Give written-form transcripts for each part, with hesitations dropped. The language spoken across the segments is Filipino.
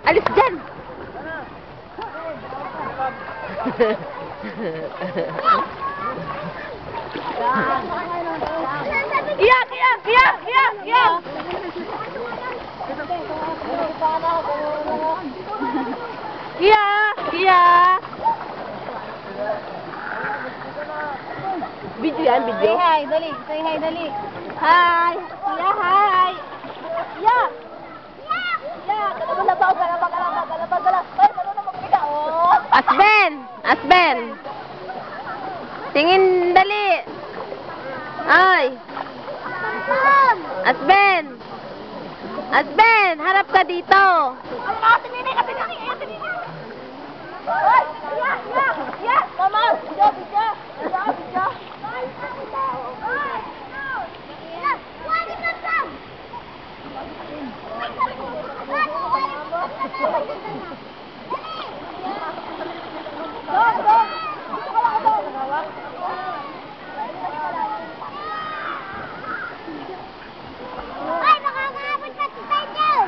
Alis dyan! Iyak! Iyak! Iyak! Iyak! Iyak! Iyak! Iyak! Video yan, video. Say hi, dali. Say hi, dali. Hi. Kuya, hi. Yeah. Yeah. Galabag. Ay, ano na magpita, oh. Asben! Asben! Tingin, dali! Ay! Asben! Asben! Harap ka dito! Ay, katinini. Ay, yeah. Mama, video. Ay, makakabot pa si Title!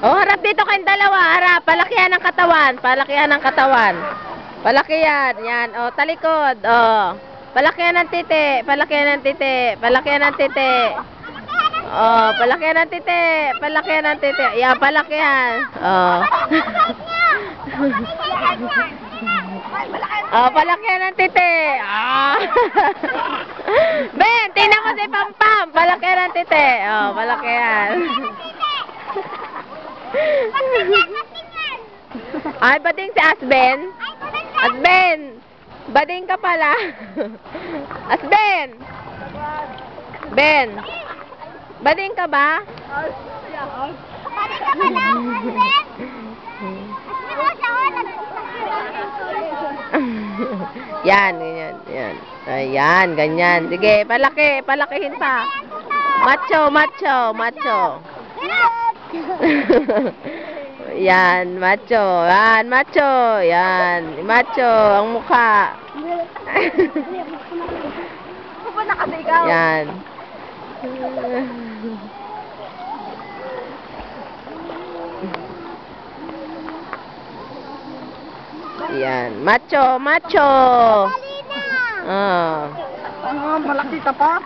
Oh, harap dito kayong dalawa. Harap. Palakihan ng katawan. Palakihan ng katawan. Palakihan. Yan. Oh, talikod. Oh. Palakihan ng titi. Palakihan ng titi. Palakihan ng titi. Oh, palakihan ng titi. Palakihan ng titi. Yan, palakihan. Oh. Oh, palakihan ng titi. Ah. Ben, tingnan mo si Pampam. Palakihan ng titi. Oh, palakihan. Ay, bading si Asben. Asben. Bading ka pala. Asben. Ben. Bading ka ba? Bading ka pala, Asben? Yan, ganyan. Yan. Ayan, ganyan. Sige, palakihin pa. Macho. Yan, macho. Yan, macho. Yan, macho ang mukha. Pupunta kasi ikaw. Yan. Yan, macho. Dali na! Oh. Malaki ka pa?